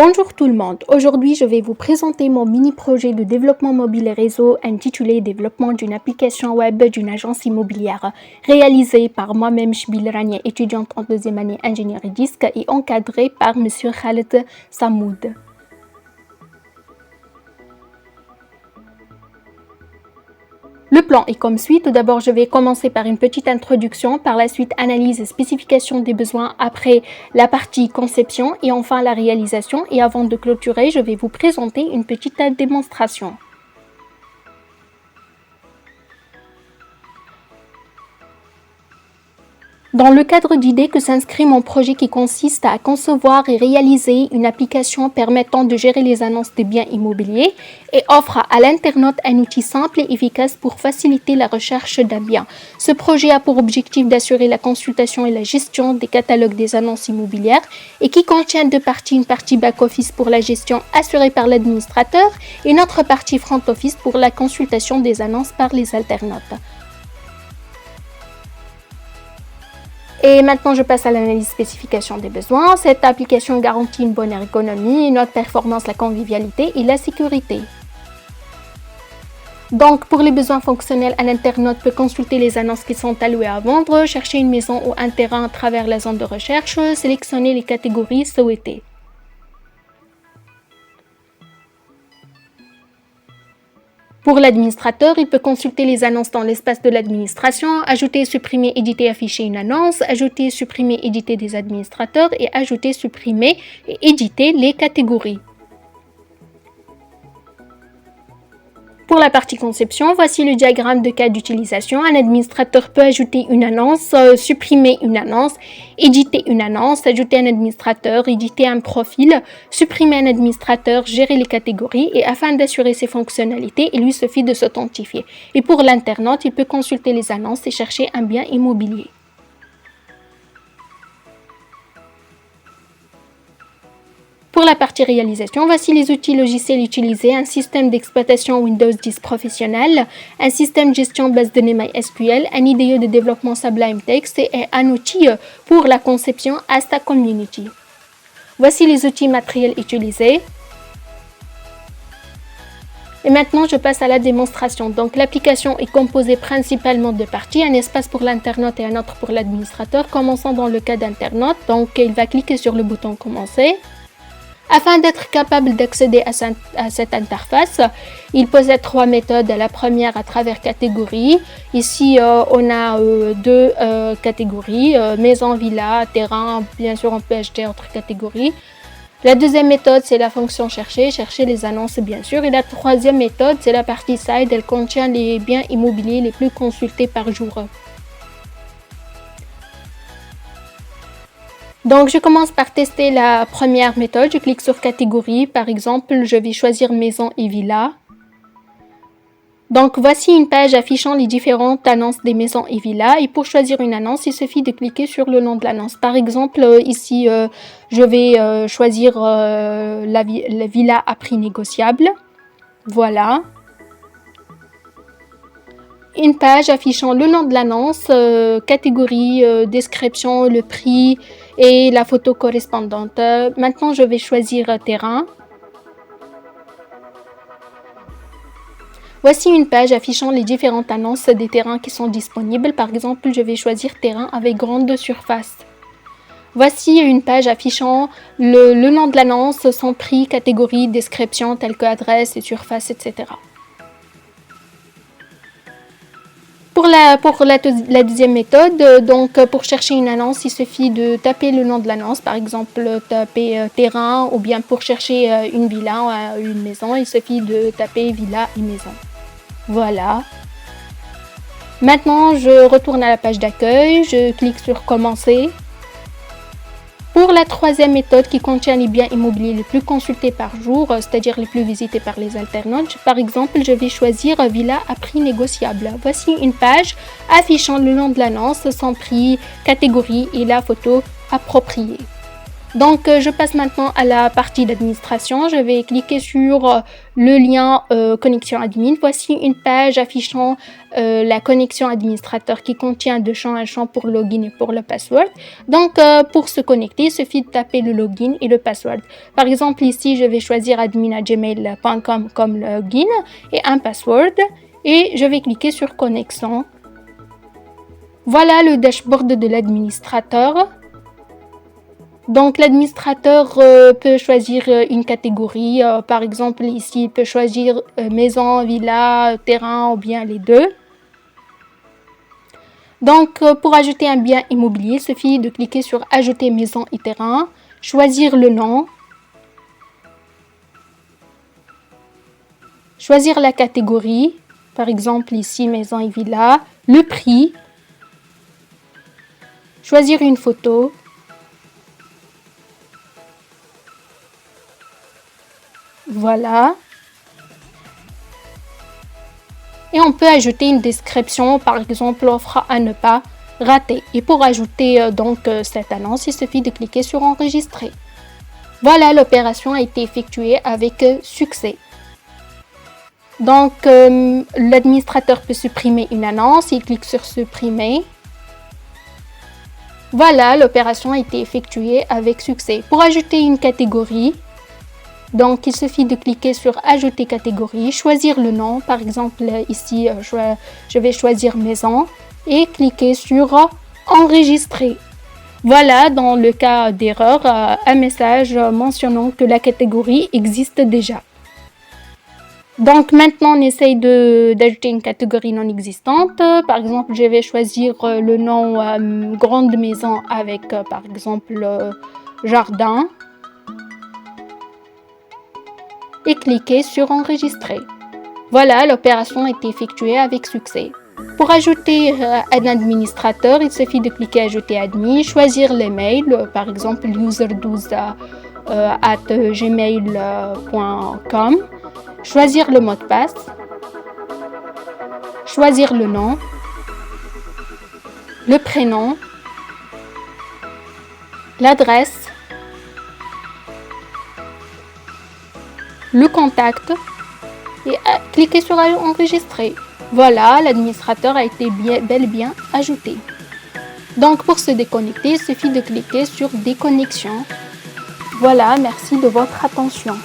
Bonjour tout le monde, aujourd'hui je vais vous présenter mon mini-projet de développement mobile et réseau intitulé Développement d'une application web d'une agence immobilière, réalisé par moi-même Chbil Rania, étudiante en deuxième année ingénierie disque et encadré par Monsieur Khaled Samoud. Le plan est comme suit. Tout d'abord, je vais commencer par une petite introduction, par la suite analyse et spécification des besoins, après la partie conception et enfin la réalisation. Et avant de clôturer, je vais vous présenter une petite démonstration. Dans le cadre d'idées que s'inscrit mon projet qui consiste à concevoir et réaliser une application permettant de gérer les annonces des biens immobiliers et offre à l'internaute un outil simple et efficace pour faciliter la recherche d'un bien. Ce projet a pour objectif d'assurer la consultation et la gestion des catalogues des annonces immobilières et qui contient deux parties, une partie back-office pour la gestion assurée par l'administrateur et une autre partie front-office pour la consultation des annonces par les internautes. Et maintenant, je passe à l'analyse spécification des besoins. Cette application garantit une bonne ergonomie, une haute performance, la convivialité et la sécurité. Donc, pour les besoins fonctionnels, un internaute peut consulter les annonces qui sont allouées à vendre, chercher une maison ou un terrain à travers la zone de recherche, sélectionner les catégories souhaitées. Pour l'administrateur, il peut consulter les annonces dans l'espace de l'administration, ajouter, supprimer, éditer, afficher une annonce, ajouter, supprimer, éditer des administrateurs et ajouter, supprimer et éditer les catégories. Pour la partie conception, voici le diagramme de cas d'utilisation. Un administrateur peut ajouter une annonce, supprimer une annonce, éditer une annonce, ajouter un administrateur, éditer un profil, supprimer un administrateur, gérer les catégories et afin d'assurer ses fonctionnalités, il lui suffit de s'authentifier. Et pour l'internaute, il peut consulter les annonces et chercher un bien immobilier. Pour la partie réalisation, voici les outils logiciels utilisés, un système d'exploitation Windows 10 professionnel, un système de gestion base de données MySQL, un IDE de développement Sublime Text et un outil pour la conception Asta Community. Voici les outils matériels utilisés. Et maintenant, je passe à la démonstration. Donc, l'application est composée principalement de parties, un espace pour l'internaute et un autre pour l'administrateur. Commençons dans le cas d'internaute. Donc, il va cliquer sur le bouton Commencer. Afin d'être capable d'accéder à cette interface, il possède trois méthodes. La première à travers catégorie. Ici, on a deux catégories, maison, villa, terrain. Bien sûr, on peut ajouter autre catégorie. La deuxième méthode, c'est la fonction chercher les annonces bien sûr. Et la troisième méthode, c'est la partie side. Elle contient les biens immobiliers les plus consultés par jour. Donc, je commence par tester la première méthode. Je clique sur catégorie. Par exemple, je vais choisir maison et villa. Donc, voici une page affichant les différentes annonces des maisons et villas. Et pour choisir une annonce, il suffit de cliquer sur le nom de l'annonce. Par exemple, ici, je vais choisir la villa à prix négociable. Voilà. Une page affichant le nom de l'annonce, catégorie, description, le prix et la photo correspondante. Maintenant, je vais choisir terrain. Voici une page affichant les différentes annonces des terrains qui sont disponibles. Par exemple, je vais choisir terrain avec grande surface. Voici une page affichant le nom de l'annonce, son prix, catégorie, description telle que adresse et surface, etc. Pour la deuxième méthode, donc pour chercher une annonce, il suffit de taper le nom de l'annonce, par exemple taper terrain, ou bien pour chercher une villa ou une maison, il suffit de taper villa et maison. Voilà. Maintenant, je retourne à la page d'accueil, je clique sur commencer. Pour la troisième méthode qui contient les biens immobiliers les plus consultés par jour, c'est-à-dire les plus visités par les internautes, par exemple, je vais choisir villa à prix négociable. Voici une page affichant le nom de l'annonce, son prix, catégorie et la photo appropriée. Donc, je passe maintenant à la partie d'administration. Je vais cliquer sur le lien connexion admin. Voici une page affichant la connexion administrateur qui contient deux champs, un champ pour le login et pour le password. Donc, pour se connecter, il suffit de taper le login et le password. Par exemple, ici, je vais choisir admin@gmail.com comme login et un password. Et je vais cliquer sur connexion. Voilà le dashboard de l'administrateur. Donc, l'administrateur peut choisir une catégorie. Par exemple, ici, il peut choisir maison, villa, terrain ou bien les deux. Donc, pour ajouter un bien immobilier, il suffit de cliquer sur ajouter maison et terrain, choisir le nom, choisir la catégorie. Par exemple, ici, maison et villa, le prix, choisir une photo. Voilà. Et on peut ajouter une description, par exemple, offre à ne pas rater. Et pour ajouter cette annonce, il suffit de cliquer sur enregistrer. Voilà, l'opération a été effectuée avec succès. Donc, l'administrateur peut supprimer une annonce, il clique sur supprimer. Voilà, l'opération a été effectuée avec succès. Pour ajouter une catégorie, donc, il suffit de cliquer sur ajouter catégorie, choisir le nom. Par exemple, ici, je vais choisir maison et cliquer sur enregistrer. Voilà, dans le cas d'erreur, un message mentionnant que la catégorie existe déjà. Donc, maintenant, on essaye d'ajouter une catégorie non existante. Par exemple, je vais choisir le nom grande maison avec, par exemple, jardin. Et cliquer sur enregistrer. Voilà, l'opération a été effectuée avec succès. Pour ajouter un administrateur, il suffit de cliquer ajouter admin, choisir les mails, par exemple user12@gmail.com, choisir le mot de passe, choisir le nom, le prénom, l'adresse, le contact et cliquer sur enregistrer. Voilà, l'administrateur a été bel et bien ajouté. Donc, pour se déconnecter, il suffit de cliquer sur déconnexion. Voilà, merci de votre attention.